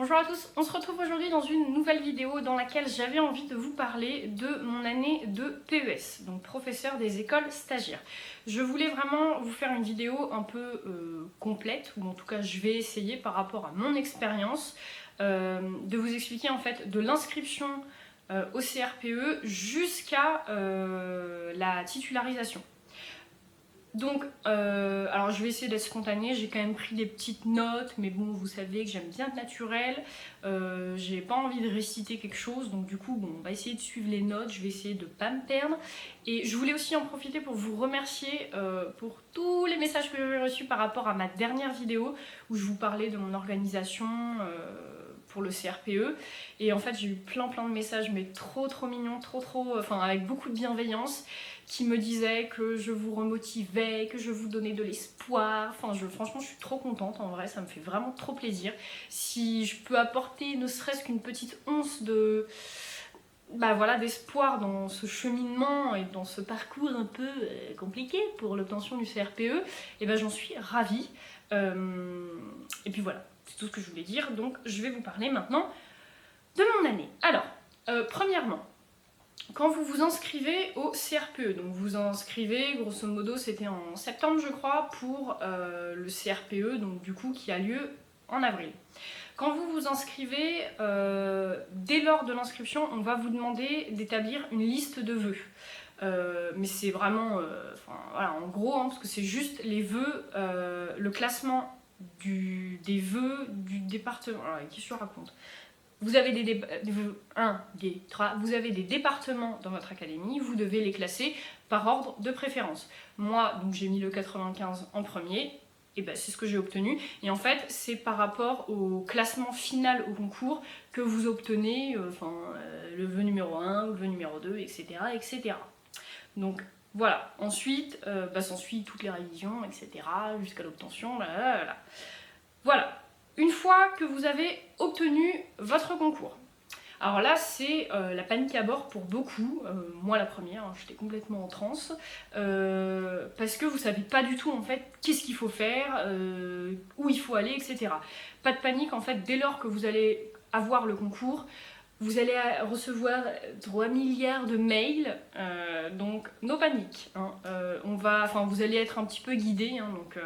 Bonjour à tous, on se retrouve aujourd'hui dans une nouvelle vidéo dans laquelle j'avais envie de vous parler de mon année de PES, donc professeur des écoles stagiaires. Je voulais vraiment vous faire une vidéo un peu complète, ou en tout cas je vais essayer par rapport à mon expérience, de vous expliquer en fait de l'inscription au CRPE jusqu'à la titularisation. Donc, alors je vais essayer d'être spontanée, j'ai quand même pris des petites notes, mais bon, vous savez que j'aime bien le naturel, j'ai pas envie de réciter quelque chose, donc du coup, bon, on va essayer de suivre les notes, je vais essayer de pas me perdre. Et je voulais aussi en profiter pour vous remercier pour tous les messages que j'ai reçus par rapport à ma dernière vidéo, où je vous parlais de mon organisation pour le CRPE, et en fait j'ai eu plein de messages, mais trop mignons, enfin avec beaucoup de bienveillance, qui me disaient que je vous remotivais, que je vous donnais de l'espoir. Enfin, franchement, je suis trop contente, en vrai, ça me fait vraiment trop plaisir. Si je peux apporter ne serait-ce qu'une petite once de... bah voilà, d'espoir dans ce cheminement et dans ce parcours un peu compliqué pour l'obtention du CRPE, et ben j'en suis ravie. Et puis voilà, c'est tout ce que je voulais dire. Donc, je vais vous parler maintenant de mon année. Alors, premièrement, quand vous vous inscrivez au CRPE, donc vous vous inscrivez, grosso modo c'était en septembre je crois, pour le CRPE, donc du coup qui a lieu en avril. Quand vous vous inscrivez, dès lors de l'inscription, on va vous demander d'établir une liste de vœux. Mais c'est vraiment, voilà, en gros, hein, parce que c'est juste les vœux, le classement des vœux du département. Alors, qu'est-ce que je raconte ? Vous avez vous avez des départements dans votre académie, vous devez les classer par ordre de préférence. Moi, donc j'ai mis le 95 en premier, et ben c'est ce que j'ai obtenu. Et en fait, c'est par rapport au classement final au concours que vous obtenez le vœu numéro 1 ou le vœu numéro 2, etc. etc. Donc voilà, ensuite, s'ensuit toutes les révisions, etc. jusqu'à l'obtention, Voilà. Une fois que vous avez obtenu votre concours, alors là c'est la panique à bord pour beaucoup, moi la première, hein, j'étais complètement en transe, parce que vous savez pas du tout en fait qu'est-ce qu'il faut faire, où il faut aller, etc. Pas de panique en fait, dès lors que vous allez avoir le concours, vous allez recevoir 3 milliards de mails, donc no panique. Hein. Vous allez être un petit peu guidé, hein, donc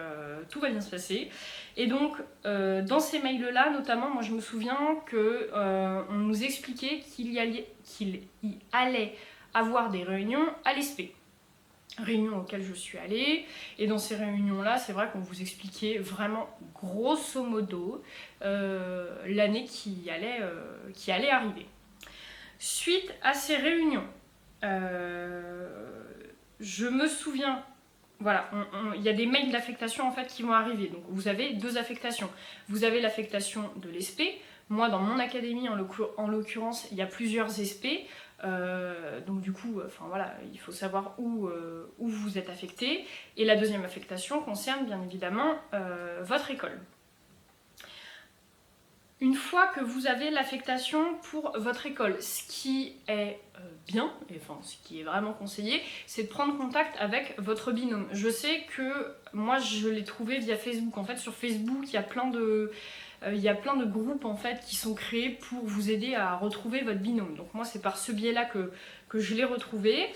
tout va bien se passer. Et donc, dans ces mails-là, notamment, moi je me souviens qu'on nous expliquait qu'il y allait avoir des réunions à l'ESP. Réunions auxquelles je suis allée, et dans ces réunions-là, c'est vrai qu'on vous expliquait vraiment grosso modo l'année qui allait arriver. Suite à ces réunions, je me souviens, voilà, il y a des mails d'affectation en fait qui vont arriver. Donc vous avez deux affectations. Vous avez l'affectation de l'ESP. Moi, dans mon académie, en l'occurrence, il y a plusieurs ESP. Donc du coup, voilà, il faut savoir où vous êtes affecté. Et la deuxième affectation concerne bien évidemment votre école. Une fois que vous avez l'affectation pour votre école, ce qui est bien, et ce qui est vraiment conseillé, c'est de prendre contact avec votre binôme. Je sais que moi je l'ai trouvé via Facebook. En fait, sur Facebook, il y a plein de groupes en fait qui sont créés pour vous aider à retrouver votre binôme. Donc moi c'est par ce biais-là que je l'ai retrouvé.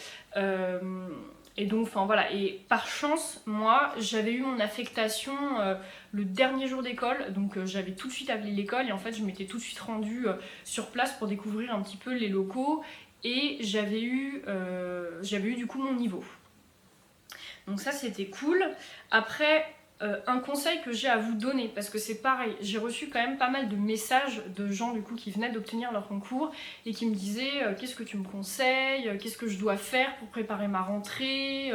Et donc, voilà, et par chance, moi, j'avais eu mon affectation le dernier jour d'école, donc j'avais tout de suite appelé l'école, et en fait, je m'étais tout de suite rendue sur place pour découvrir un petit peu les locaux, et j'avais eu du coup mon niveau. Donc ça, c'était cool. Après, un conseil que j'ai à vous donner, parce que c'est pareil, j'ai reçu quand même pas mal de messages de gens du coup qui venaient d'obtenir leur concours et qui me disaient qu'est-ce que tu me conseilles, qu'est-ce que je dois faire pour préparer ma rentrée,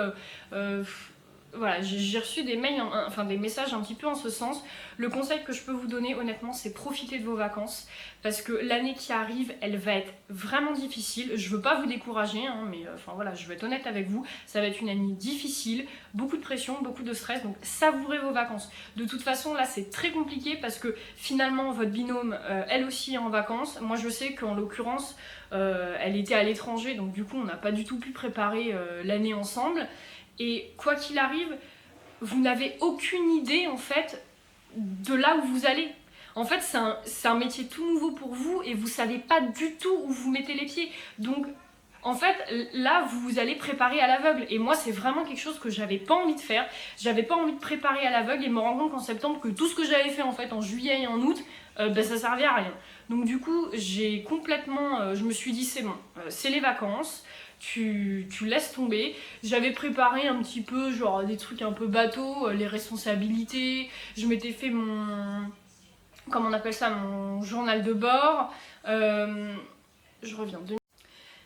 voilà, j'ai reçu des mails, des messages un petit peu en ce sens. Le conseil que je peux vous donner honnêtement, c'est profiter de vos vacances, parce que l'année qui arrive, elle va être vraiment difficile. Je veux pas vous décourager, hein, mais voilà, je vais être honnête avec vous, ça va être une année difficile, beaucoup de pression, beaucoup de stress, donc savourez vos vacances. De toute façon, là c'est très compliqué parce que finalement votre binôme, elle aussi est en vacances. Moi je sais qu'en l'occurrence, elle était à l'étranger, donc du coup on n'a pas du tout pu préparer l'année ensemble. Et quoi qu'il arrive, vous n'avez aucune idée en fait de là où vous allez. En fait, c'est un métier tout nouveau pour vous et vous savez pas du tout où vous mettez les pieds. Donc, en fait, là, vous allez préparer à l'aveugle. Et moi, c'est vraiment quelque chose que j'avais pas envie de faire. J'avais pas envie de préparer à l'aveugle et me rendre compte qu'en septembre, que tout ce que j'avais fait en fait en juillet et en août, ça servait à rien. Donc du coup, j'ai complètement... je me suis dit, c'est bon, c'est les vacances. Tu laisses tomber. J'avais préparé un petit peu, genre des trucs un peu bateaux, les responsabilités. Je m'étais fait mon... Comment on appelle ça, mon journal de bord. Je reviens.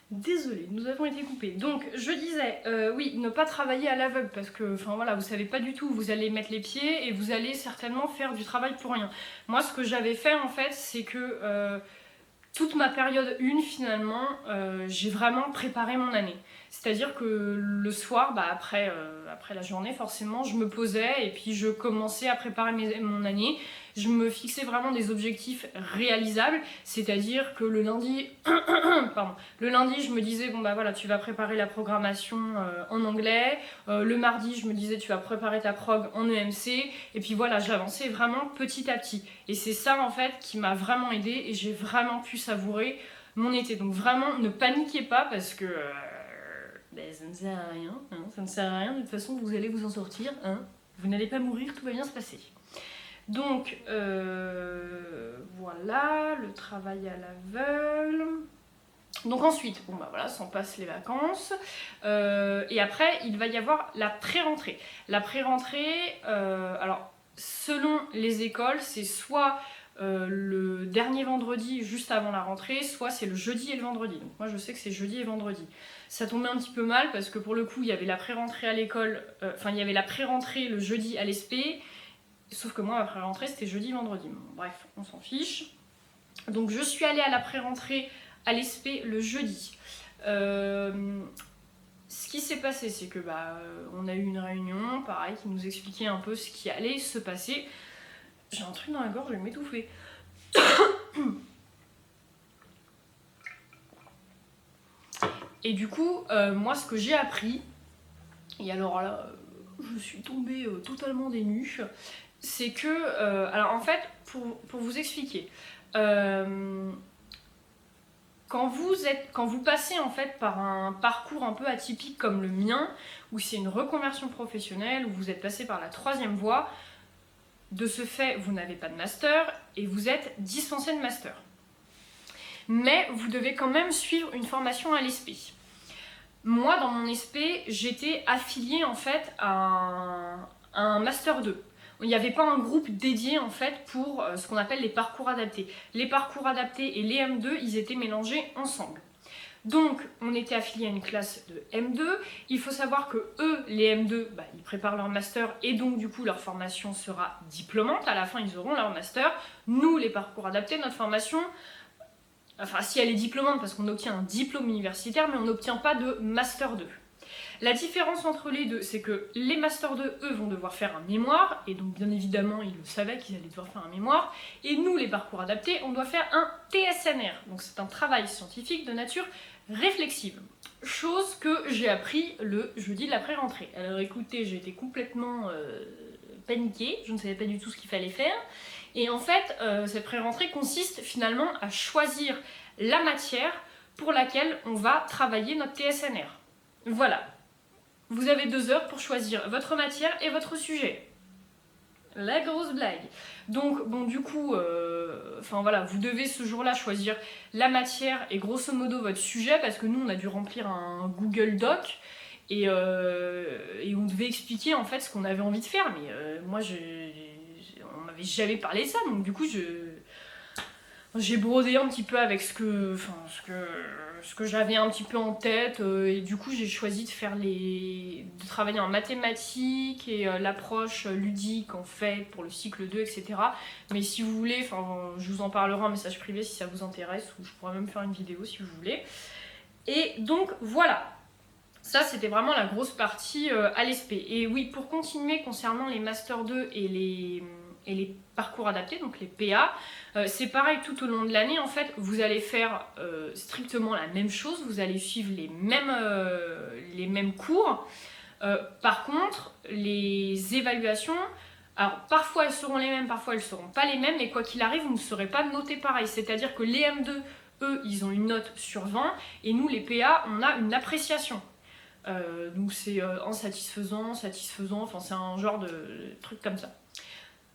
Désolée, nous avons été coupés. Donc, je disais, oui, ne pas travailler à l'aveugle parce que, enfin voilà, vous savez pas du tout où vous allez mettre les pieds et vous allez certainement faire du travail pour rien. Moi, ce que j'avais fait en fait, c'est que toute ma période 1, finalement, j'ai vraiment préparé mon année. C'est-à-dire que le soir, après la journée, forcément, je me posais et puis je commençais à préparer mon année. Je me fixais vraiment des objectifs réalisables, c'est-à-dire que le lundi, pardon, le lundi, je me disais, bon bah voilà, tu vas préparer la programmation en anglais. Le mardi, je me disais, tu vas préparer ta prog en EMC. Et puis voilà, j'avançais vraiment petit à petit. Et c'est ça, en fait, qui m'a vraiment aidée et j'ai vraiment pu savourer mon été. Donc vraiment, ne paniquez pas parce que ça ne sert à rien. Hein, ça ne sert à rien, de toute façon, vous allez vous en sortir. Hein, vous n'allez pas mourir, tout va bien se passer. Donc, voilà, le travail à l'aveugle. Donc ensuite, bon bah voilà, s'en passe les vacances. Et après, il va y avoir la pré-rentrée. La pré-rentrée, alors, selon les écoles, c'est soit le dernier vendredi juste avant la rentrée, soit c'est le jeudi et le vendredi. Donc moi je sais que c'est jeudi et vendredi. Ça tombait un petit peu mal parce que pour le coup il y avait la pré-rentrée à l'école, il y avait la pré-rentrée le jeudi à l'ESP, sauf que moi ma pré-rentrée c'était jeudi et vendredi. Bon, bref, on s'en fiche. Donc je suis allée à la pré-rentrée à l'ESP le jeudi. Ce qui s'est passé, c'est que on a eu une réunion, pareil, qui nous expliquait un peu ce qui allait se passer. J'ai un truc dans la gorge, je vais m'étouffer. Et du coup, moi, ce que j'ai appris, et alors là, je suis tombée totalement des nues, c'est que, alors en fait, pour vous expliquer, quand vous passez en fait par un parcours un peu atypique comme le mien, où c'est une reconversion professionnelle, où vous êtes passé par la 3e voie, de ce fait, vous n'avez pas de master et vous êtes dispensé de master. Mais vous devez quand même suivre une formation à l'ESP. Moi, dans mon SP, j'étais affiliée en fait à un master 2. Il n'y avait pas un groupe dédié en fait pour ce qu'on appelle les parcours adaptés. Les parcours adaptés et les M2, ils étaient mélangés ensemble. Donc, on était affiliés à une classe de M2. Il faut savoir que eux, les M2, ils préparent leur master et donc du coup leur formation sera diplômante. À la fin, ils auront leur master. Nous, les parcours adaptés, notre formation, enfin si elle est diplômante parce qu'on obtient un diplôme universitaire, mais on n'obtient pas de master 2. La différence entre les deux, c'est que les Master 2, eux, vont devoir faire un mémoire, et donc bien évidemment, ils le savaient qu'ils allaient devoir faire un mémoire, et nous, les parcours adaptés, on doit faire un TSNR, donc c'est un travail scientifique de nature réflexive. Chose que j'ai appris le jeudi de la pré-rentrée. Alors écoutez, j'ai été complètement paniquée, je ne savais pas du tout ce qu'il fallait faire, et en fait, cette pré-rentrée consiste finalement à choisir la matière pour laquelle on va travailler notre TSNR. Voilà. Vous avez 2 heures pour choisir votre matière et votre sujet. La grosse blague. Donc, bon, du coup, voilà, vous devez ce jour-là choisir la matière et grosso modo votre sujet, parce que nous, on a dû remplir un Google Doc et on devait expliquer en fait ce qu'on avait envie de faire. Mais moi, on m'avait jamais parlé de ça, donc du coup, j'ai brodé un petit peu avec ce que j'avais un petit peu en tête, et du coup j'ai choisi de travailler en mathématiques et l'approche ludique en fait pour le cycle 2, etc. Mais si vous voulez, je vous en parlerai en message privé si ça vous intéresse, ou je pourrais même faire une vidéo si vous voulez. Et donc voilà, ça c'était vraiment la grosse partie à l'ESP. Et oui, pour continuer concernant les Master 2 et les parcours adaptés, donc les PA, c'est pareil tout au long de l'année. En fait, vous allez faire strictement la même chose, vous allez suivre les mêmes cours. Par contre, les évaluations, Alors parfois elles seront les mêmes, parfois elles seront pas les mêmes, mais quoi qu'il arrive, vous ne serez pas notés pareil. C'est-à-dire que les M2, eux, ils ont une note sur 20, et nous, les PA, on a une appréciation. Donc c'est insatisfaisant, satisfaisant, enfin c'est un genre de truc comme ça.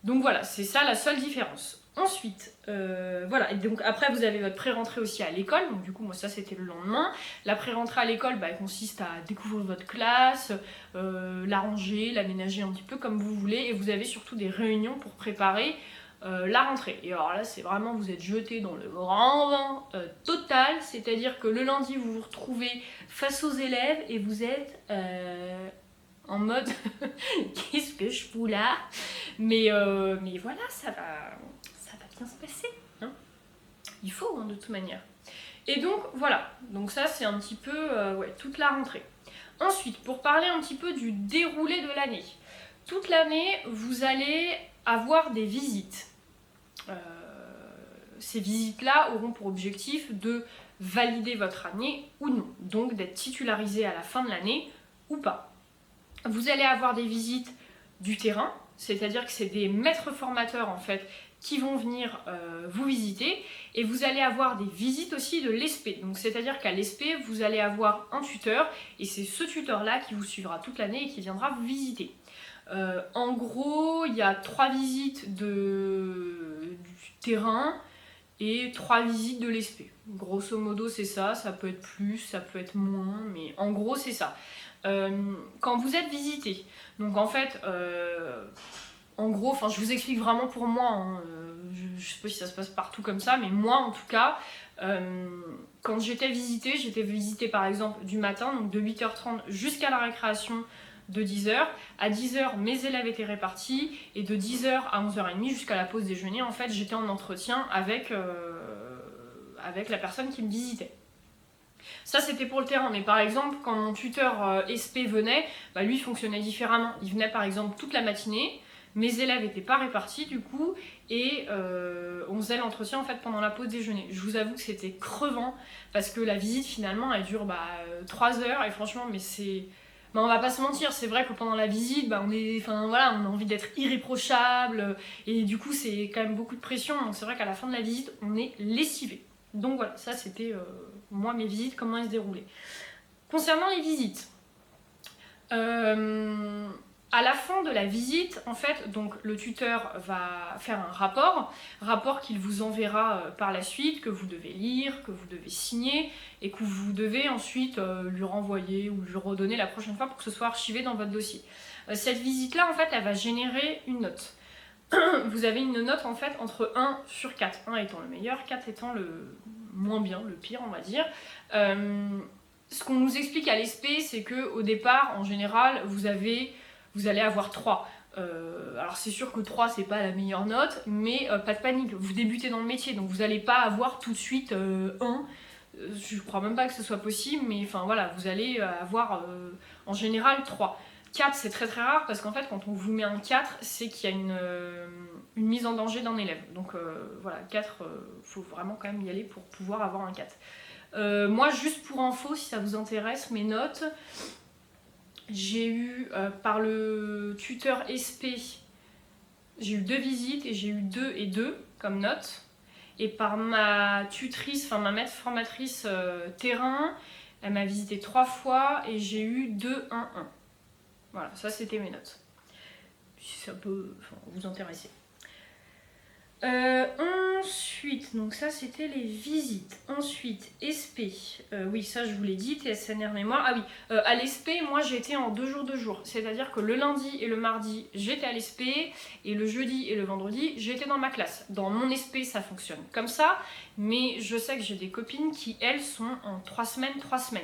Donc voilà, c'est ça la seule différence. Ensuite, voilà, et donc après vous avez votre pré-rentrée aussi à l'école, donc du coup moi ça c'était le lendemain. La pré-rentrée à l'école, elle consiste à découvrir votre classe, l'arranger, l'aménager un petit peu comme vous voulez, et vous avez surtout des réunions pour préparer la rentrée. Et alors là c'est vraiment, vous êtes jeté dans le grand bain total, c'est-à-dire que le lundi vous vous retrouvez face aux élèves et vous êtes en mode qu'est-ce que je fous là, mais voilà, ça va bien se passer, hein. Il faut, hein, de toute manière. Et donc voilà, donc ça c'est un petit peu toute la rentrée. Ensuite, pour parler un petit peu du déroulé de l'année, toute l'année vous allez avoir des visites. Ces visites-là auront pour objectif de valider votre année ou non, donc d'être titularisé à la fin de l'année ou pas. Vous allez avoir des visites du terrain, c'est-à-dire que c'est des maîtres formateurs en fait qui vont venir vous visiter, et vous allez avoir des visites aussi de l'ESP. Donc c'est-à-dire qu'à l'ESP, vous allez avoir un tuteur, et c'est ce tuteur-là qui vous suivra toute l'année et qui viendra vous visiter. En gros, il y a 3 visites du terrain et 3 visites de l'ESP. Grosso modo, c'est ça, ça peut être plus, ça peut être moins, mais en gros, c'est ça. Quand vous êtes visité, donc en fait, en gros, je vous explique vraiment pour moi, hein, je sais pas si ça se passe partout comme ça, mais moi en tout cas, quand j'étais visitée par exemple du matin, donc de 8h30 jusqu'à la récréation de 10h. À 10h, mes élèves étaient répartis, et de 10h à 11h30 jusqu'à la pause déjeuner, en fait, j'étais en entretien avec la personne qui me visitait. Ça c'était pour le terrain, mais par exemple quand mon tuteur SP venait, lui fonctionnait différemment. Il venait par exemple toute la matinée, mes élèves n'étaient pas répartis du coup, et on faisait l'entretien en fait pendant la pause déjeuner. Je vous avoue que c'était crevant, parce que la visite finalement elle dure 3 heures, et franchement mais c'est... on va pas se mentir, c'est vrai que pendant la visite, on a envie d'être irréprochable, et du coup c'est quand même beaucoup de pression, donc c'est vrai qu'à la fin de la visite on est lessivé. Donc voilà, ça c'était moi mes visites, comment elles se déroulaient. Concernant les visites, à la fin de la visite, en fait, donc le tuteur va faire un rapport qu'il vous enverra par la suite, que vous devez lire, que vous devez signer, et que vous devez ensuite lui renvoyer ou lui redonner la prochaine fois pour que ce soit archivé dans votre dossier. Cette visite-là, en fait, elle va générer une note. Vous avez une note en fait entre 1 sur 4, 1 étant le meilleur, 4 étant le moins bien, le pire on va dire. Ce qu'on nous explique à l'ESP, c'est qu'au départ, en général, vous allez avoir 3. Alors c'est sûr que 3 c'est pas la meilleure note, mais pas de panique, vous débutez dans le métier, donc vous n'allez pas avoir tout de suite 1. Je crois même pas que ce soit possible, mais voilà, vous allez avoir en général 3. 4 c'est très très rare, parce qu'en fait quand on vous met un 4, c'est qu'il y a une mise en danger d'un élève. Donc voilà, 4, faut vraiment quand même y aller pour pouvoir avoir un 4. Moi, juste pour info, si ça vous intéresse, mes notes, j'ai eu par le tuteur SP, j'ai eu 2 visites et j'ai eu 2 et 2 comme notes. Et par ma tutrice, ma maître formatrice terrain, elle m'a visité 3 fois et j'ai eu 2, 1, 1. Voilà, ça c'était mes notes. Si ça peut vous intéresser. Ensuite, donc ça c'était les visites. Ensuite, SP, oui ça je vous l'ai dit, TSNR mémoire. Ah oui, à l'ESP, moi j'étais en 2 jours 2 jours. C'est-à-dire que le lundi et le mardi j'étais à l'ESP, et le jeudi et le vendredi j'étais dans ma classe. Dans mon SP ça fonctionne comme ça, mais je sais que j'ai des copines qui elles sont en 3 semaines, 3 semaines.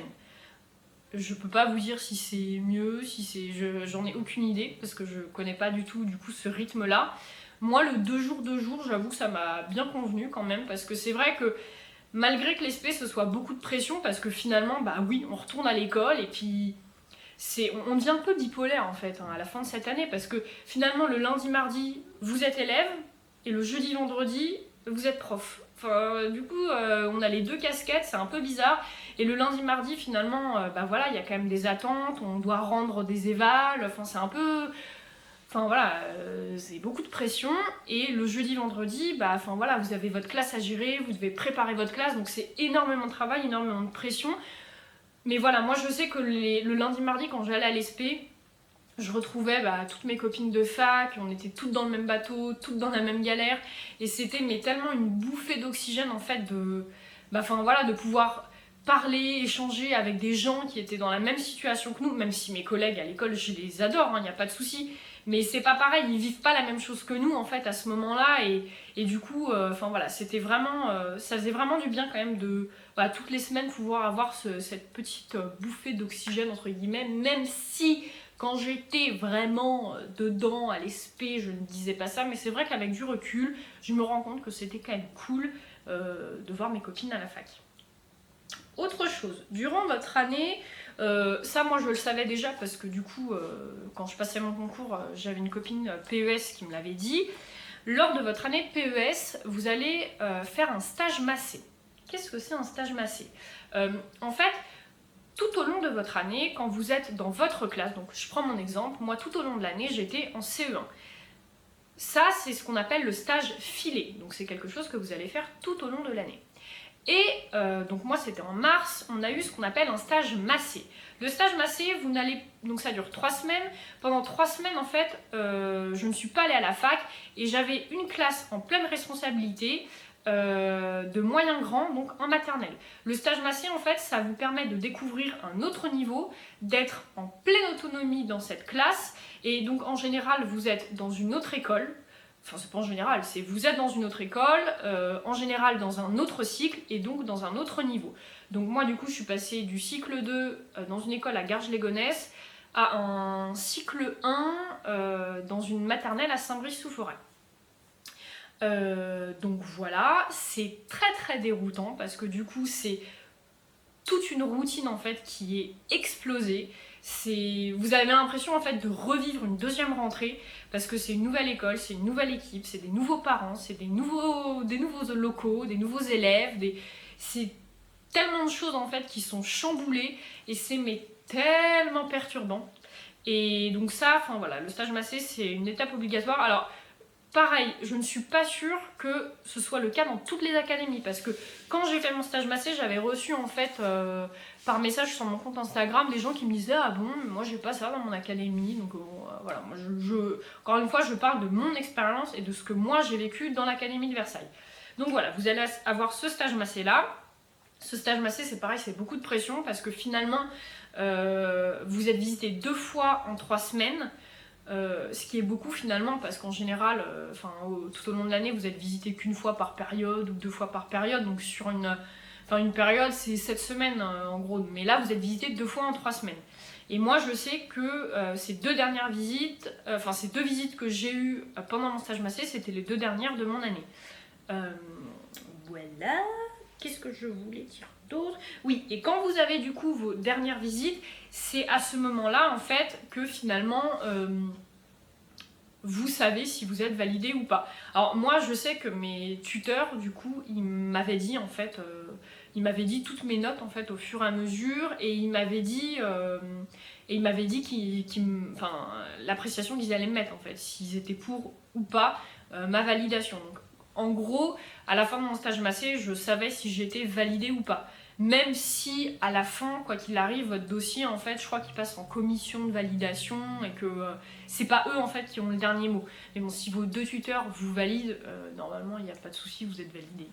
Je peux pas vous dire si c'est mieux, si c'est... J'en ai aucune idée, parce que je connais pas du tout ce rythme-là. Moi, le 2 jours 2 jours, j'avoue que ça m'a bien convenu quand même, parce que c'est vrai que malgré que l'ESP ce soit beaucoup de pression, parce que finalement, oui, on retourne à l'école, et puis on devient un peu bipolaire en fait, à la fin de cette année, parce que finalement, le lundi, mardi, vous êtes élève, et le jeudi, vendredi, vous êtes prof. Du coup, on a les 2 casquettes, c'est un peu bizarre. Et le lundi, mardi, finalement, voilà, il y a quand même des attentes, on doit rendre des évals, c'est un peu... Enfin voilà, c'est beaucoup de pression et le jeudi, vendredi, bah enfin voilà, vous avez votre classe à gérer, vous devez préparer votre classe, donc c'est énormément de travail, énormément de pression. Mais voilà, moi je sais que le lundi, mardi, quand j'allais à l'ESP, je retrouvais toutes mes copines de fac, on était toutes dans le même bateau, toutes dans la même galère, et c'était mais tellement une bouffée d'oxygène en fait de pouvoir parler, échanger avec des gens qui étaient dans la même situation que nous, même si mes collègues à l'école je les adore, il n'y a pas de souci, mais c'est pas pareil, ils vivent pas la même chose que nous en fait à ce moment-là, et du coup, c'était vraiment, ça faisait vraiment du bien quand même de toutes les semaines pouvoir avoir cette petite bouffée d'oxygène entre guillemets, même si quand j'étais vraiment dedans à l'ESP, je ne disais pas ça, mais c'est vrai qu'avec du recul, je me rends compte que c'était quand même cool de voir mes copines à la fac. Autre chose, durant votre année, ça moi je le savais déjà parce que du coup, quand je passais mon concours, j'avais une copine PES qui me l'avait dit. Lors de votre année de PES, vous allez faire un stage massé. Qu'est-ce que c'est un stage massé? En fait, tout au long de votre année, quand vous êtes dans votre classe, donc je prends mon exemple, moi tout au long de l'année j'étais en CE1. Ça c'est ce qu'on appelle le stage filé, donc c'est quelque chose que vous allez faire tout au long de l'année. Et donc moi c'était en mars, on a eu ce qu'on appelle un stage massé. Le stage massé, donc ça dure 3 semaines. Pendant 3 semaines en fait, je ne suis pas allée à la fac et j'avais une classe en pleine responsabilité. De moyen grand, donc en maternelle. Le stage massé, en fait, ça vous permet de découvrir un autre niveau, d'être en pleine autonomie dans cette classe, et donc en général, vous êtes dans une autre école, enfin c'est pas en général, c'est vous êtes dans une autre école, en général dans un autre cycle, et donc dans un autre niveau. Donc moi, du coup, je suis passée du cycle 2 dans une école à Garges-les-Gonesse à un cycle 1 dans une maternelle à Saint-Brice-sous-Forêt. Donc voilà, c'est très très déroutant parce que du coup c'est toute une routine en fait qui est explosée. Vous avez l'impression en fait de revivre une deuxième rentrée parce que c'est une nouvelle école, c'est une nouvelle équipe, c'est des nouveaux parents, c'est des nouveaux locaux, des nouveaux élèves, c'est tellement de choses en fait qui sont chamboulées et c'est mais tellement perturbant. Et donc ça, le stage massé c'est une étape obligatoire. Alors pareil, je ne suis pas sûre que ce soit le cas dans toutes les académies parce que quand j'ai fait mon stage massé, j'avais reçu en fait par message sur mon compte Instagram des gens qui me disaient ah bon, moi j'ai pas ça dans mon académie, donc voilà, moi encore une fois je parle de mon expérience et de ce que moi j'ai vécu dans l'académie de Versailles. Donc voilà, vous allez avoir ce stage massé là. Ce stage massé c'est pareil, c'est beaucoup de pression parce que finalement vous êtes visité 2 fois en 3 semaines. Ce qui est beaucoup finalement parce qu'en général tout au long de l'année vous êtes visité qu'une fois par période ou 2 fois par période, donc sur une période c'est 7 semaines en gros, mais là vous êtes visité 2 fois en 3 semaines. Et moi je sais que ces 2 dernières visites, ces 2 visites que j'ai eues pendant mon stage massé, c'était les 2 dernières de mon année. Voilà, qu'est-ce que je voulais dire d'autre? Oui, et quand vous avez du coup vos dernières visites, c'est à ce moment-là en fait que finalement vous savez si vous êtes validé ou pas. Alors moi je sais que mes tuteurs du coup ils m'avaient dit en fait toutes mes notes en fait au fur et à mesure et ils m'avaient dit l'appréciation qu'ils allaient me mettre en fait, s'ils étaient pour ou pas ma validation. Donc en gros, à la fin de mon stage massé, je savais si j'étais validée ou pas. Même si à la fin, quoi qu'il arrive, votre dossier, en fait, je crois qu'il passe en commission de validation et que c'est pas eux en fait qui ont le dernier mot. Mais bon, si vos 2 tuteurs vous valident, normalement il n'y a pas de souci, vous êtes validé.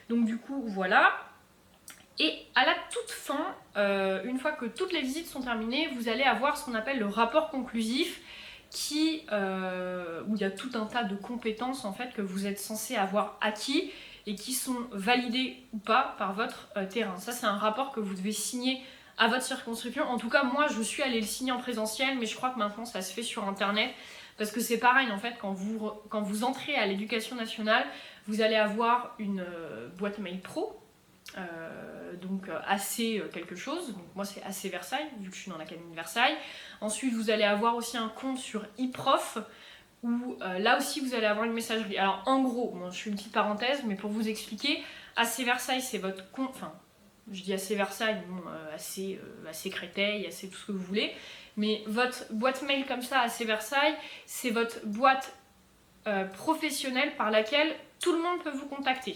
Donc du coup, voilà. Et à la toute fin, une fois que toutes les visites sont terminées, vous allez avoir ce qu'on appelle le rapport conclusif où il y a tout un tas de compétences en fait que vous êtes censé avoir acquis et qui sont validés ou pas par votre terrain. Ça c'est un rapport que vous devez signer à votre circonscription. En tout cas moi je suis allée le signer en présentiel, mais je crois que maintenant ça se fait sur internet parce que c'est pareil en fait quand vous entrez à l'éducation nationale, vous allez avoir une boîte mail pro. Donc AC quelque chose, donc moi c'est AC Versailles vu que je suis dans l'académie de Versailles. Ensuite vous allez avoir aussi un compte sur eProf où là aussi vous allez avoir une messagerie. Alors en gros, je fais une petite parenthèse, mais pour vous expliquer, AC Versailles c'est votre compte, je dis AC Versailles, AC Créteil, AC tout ce que vous voulez, mais votre boîte mail comme ça à C Versailles, c'est votre boîte professionnelle par laquelle tout le monde peut vous contacter.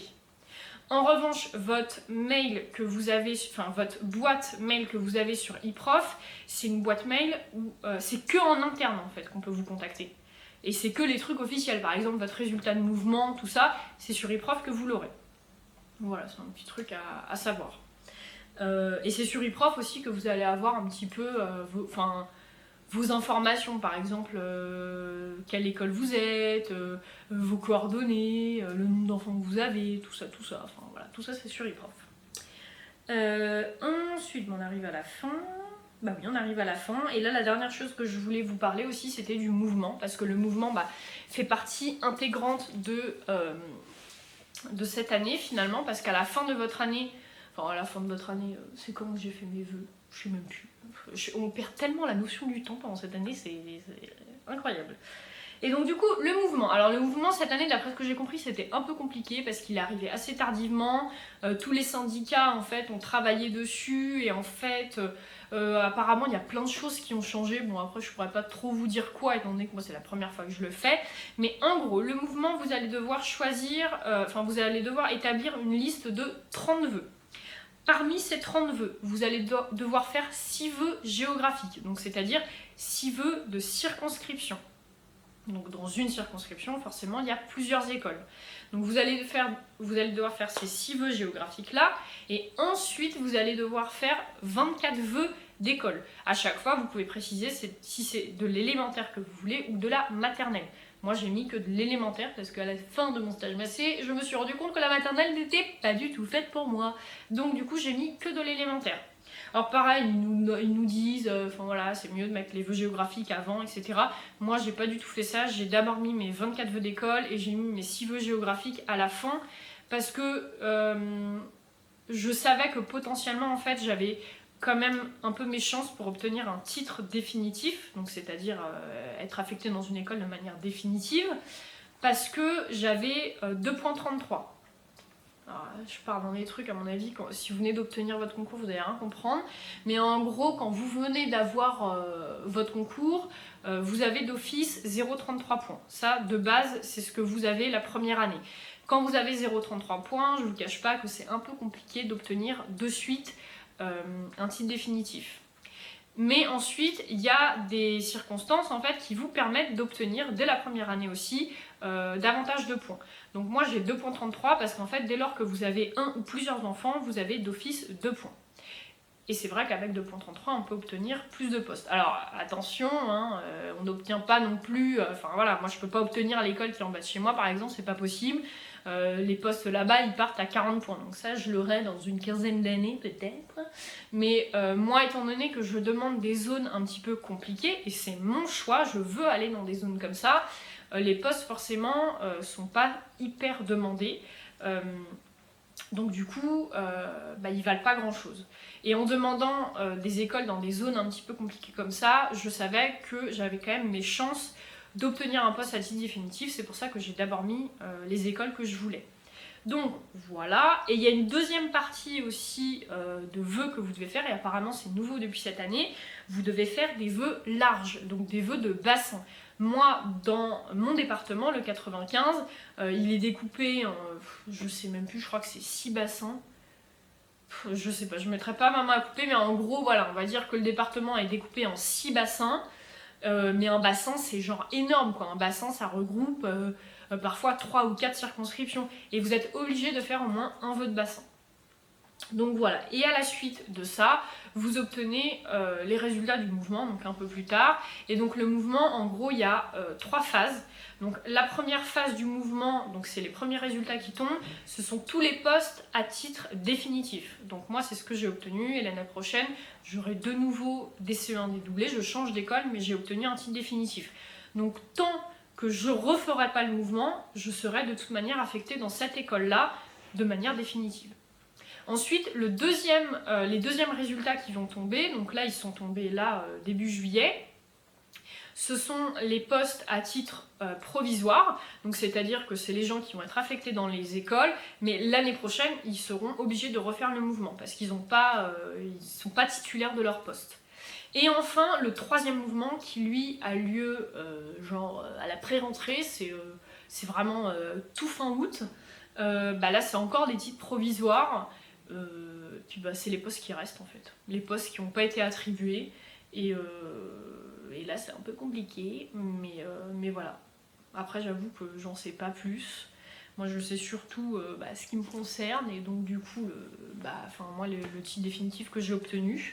En revanche, votre mail que vous avez, enfin votre boîte mail que vous avez sur eProf, c'est une boîte mail où c'est que en interne en fait qu'on peut vous contacter. Et c'est que les trucs officiels, par exemple votre résultat de mouvement, tout ça, c'est sur eProf que vous l'aurez. Voilà, c'est un petit truc à savoir. Et c'est sur eProf aussi que vous allez avoir un petit peu vos informations, par exemple quelle école vous êtes, vos coordonnées, le nombre d'enfants que vous avez, tout ça, enfin voilà, tout ça c'est sur eProf. Ensuite, on arrive à la fin. Bah oui, on arrive à la fin. Et là, la dernière chose que je voulais vous parler aussi, c'était du mouvement, parce que le mouvement fait partie intégrante de cette année finalement, parce qu'à la fin de votre année, c'est quand que j'ai fait mes vœux, je sais même plus. On perd tellement la notion du temps pendant cette année, c'est incroyable. Et donc du coup, le mouvement. Alors le mouvement cette année, d'après ce que j'ai compris, c'était un peu compliqué parce qu'il est arrivé assez tardivement. Tous les syndicats en fait ont travaillé dessus et en fait, apparemment il y a plein de choses qui ont changé. Bon après je pourrais pas trop vous dire quoi étant donné que moi c'est la première fois que je le fais. Mais en gros, le mouvement, vous allez devoir choisir, vous allez devoir établir une liste de 30 vœux. Parmi ces 30 vœux, vous allez devoir faire 6 vœux géographiques, donc c'est-à-dire 6 vœux de circonscription. Donc dans une circonscription, forcément, il y a plusieurs écoles. Donc vous allez devoir faire ces 6 vœux géographiques-là, et ensuite vous allez devoir faire 24 vœux d'école. À chaque fois, vous pouvez préciser si c'est de l'élémentaire que vous voulez ou de la maternelle. Moi, j'ai mis que de l'élémentaire parce qu'à la fin de mon stage massé, je me suis rendu compte que la maternelle n'était pas du tout faite pour moi. Donc du coup, j'ai mis que de l'élémentaire. Alors pareil, ils nous disent, voilà, c'est mieux de mettre les vœux géographiques avant, etc. Moi, j'ai pas du tout fait ça. J'ai d'abord mis mes 24 vœux d'école et j'ai mis mes 6 vœux géographiques à la fin parce que je savais que potentiellement, en fait, j'avais quand même un peu mes chances pour obtenir un titre définitif, donc c'est-à-dire être affecté dans une école de manière définitive, parce que j'avais 2,33. Alors, je pars dans les trucs, à mon avis, si vous venez d'obtenir votre concours, vous n'allez rien comprendre. Mais en gros, quand vous venez d'avoir votre concours, vous avez d'office 0,33 points. Ça, de base, c'est ce que vous avez la première année. Quand vous avez 0,33 points, je ne vous cache pas que c'est un peu compliqué d'obtenir de suite un titre définitif. Mais ensuite, il y a des circonstances en fait qui vous permettent d'obtenir dès la première année aussi davantage de points. Donc moi j'ai 2,33 parce qu'en fait dès lors que vous avez un ou plusieurs enfants, vous avez d'office 2 points. Et c'est vrai qu'avec 2,33 on peut obtenir plus de postes. Alors attention, on n'obtient pas non plus, moi je peux pas obtenir à l'école qui est en bas de chez moi par exemple, c'est pas possible. Les postes là-bas ils partent à 40 points, donc ça je l'aurai dans une quinzaine d'années peut-être. Mais moi étant donné que je demande des zones un petit peu compliquées, et c'est mon choix, je veux aller dans des zones comme ça, les postes forcément sont pas hyper demandés. Donc du coup, ils valent pas grand chose. Et en demandant des écoles dans des zones un petit peu compliquées comme ça, je savais que j'avais quand même mes chances d'obtenir un poste à titre définitif. C'est pour ça que j'ai d'abord mis les écoles que je voulais. Donc voilà, et il y a une deuxième partie aussi de vœux que vous devez faire, et apparemment c'est nouveau depuis cette année, vous devez faire des vœux larges, donc des vœux de bassin. Moi, dans mon département, le 95, il est découpé en, je sais même plus, je crois que c'est 6 bassins. Je sais pas, je mettrai pas ma main à couper, mais en gros, voilà, on va dire que le département est découpé en 6 bassins. Mais un bassin, c'est genre énorme, quoi. Un bassin, ça regroupe parfois 3 ou 4 circonscriptions. Et vous êtes obligé de faire au moins un vœu de bassin. Donc voilà, et à la suite de ça, vous obtenez les résultats du mouvement, donc un peu plus tard. Et donc le mouvement, en gros, il y a 3 phases. Donc la première phase du mouvement, donc c'est les premiers résultats qui tombent, ce sont tous les postes à titre définitif. Donc moi, c'est ce que j'ai obtenu, et l'année prochaine, j'aurai de nouveau des CE1 dédoublés, je change d'école, mais j'ai obtenu un titre définitif. Donc tant que je ne referai pas le mouvement, je serai de toute manière affectée dans cette école-là de manière définitive. Ensuite, les deuxièmes résultats qui vont tomber, donc là ils sont tombés début juillet, ce sont les postes à titre provisoire, donc c'est-à-dire que c'est les gens qui vont être affectés dans les écoles, mais l'année prochaine ils seront obligés de refaire le mouvement parce qu'ils sont pas titulaires de leur poste. Et enfin, le troisième mouvement qui lui a lieu à la pré-rentrée, c'est vraiment tout fin août. Là c'est encore des titres provisoires, puis c'est les postes qui restent en fait, les postes qui n'ont pas été attribués, et là c'est un peu compliqué, mais voilà. Après j'avoue que j'en sais pas plus, moi je sais surtout ce qui me concerne, et donc du coup moi le titre définitif que j'ai obtenu.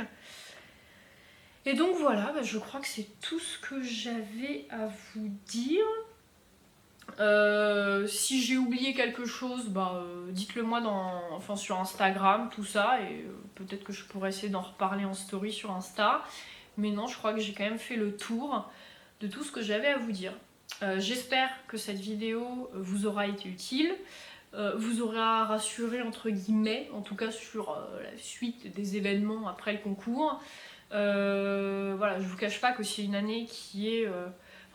Et donc voilà, je crois que c'est tout ce que j'avais à vous dire. Si j'ai oublié quelque chose, dites-le moi sur Instagram, tout ça, et peut-être que je pourrais essayer d'en reparler en story sur Insta. Mais non, je crois que j'ai quand même fait le tour de tout ce que j'avais à vous dire. J'espère que cette vidéo vous aura été utile, vous aura rassuré entre guillemets, en tout cas sur la suite des événements après le concours. Voilà, je vous cache pas que c'est une année qui est...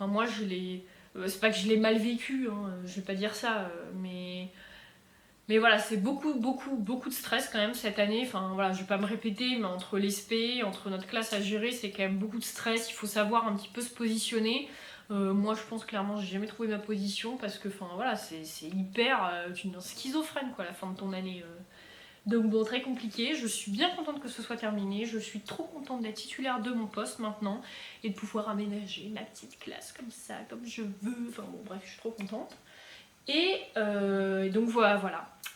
moi je l'ai... c'est pas que je l'ai mal vécu, hein, je vais pas dire ça, mais voilà, c'est beaucoup de stress quand même cette année. Enfin voilà, je vais pas me répéter, mais entre les spé, entre notre classe à gérer, c'est quand même beaucoup de stress. Il faut savoir un petit peu se positionner. Moi je pense clairement j'ai jamais trouvé ma position, parce que voilà, c'est hyper tu es schizophrène quoi, la fin de ton année. Donc bon, très compliqué. Je suis bien contente que ce soit terminé. Je suis trop contente d'être titulaire de mon poste maintenant et de pouvoir aménager ma petite classe comme ça, comme je veux. Enfin bon, bref, je suis trop contente. Et donc voilà.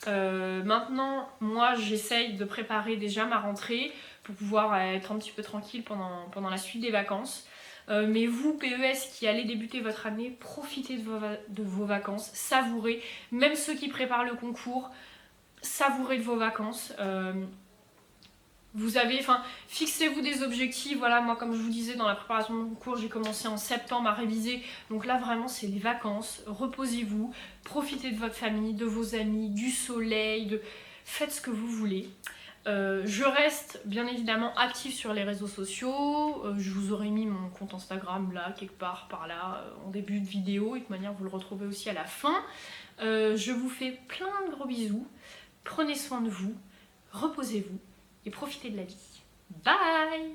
Maintenant, moi, j'essaye de préparer déjà ma rentrée pour pouvoir être un petit peu tranquille pendant la suite des vacances. Mais vous, PES, qui allez débuter votre année, profitez de vos vacances, savourez. Même ceux qui préparent le concours, savourez de vos vacances. Fixez-vous des objectifs. Voilà, moi comme je vous disais dans la préparation de mon concours, j'ai commencé en septembre à réviser. Donc là vraiment c'est les vacances, reposez-vous, profitez de votre famille, de vos amis, du soleil, faites ce que vous voulez. Je reste bien évidemment active sur les réseaux sociaux. Je vous aurais mis mon compte Instagram là, quelque part par là, en début de vidéo, et de toute manière vous le retrouvez aussi à la fin. Je vous fais plein de gros bisous. Prenez soin de vous, reposez-vous et profitez de la vie. Bye!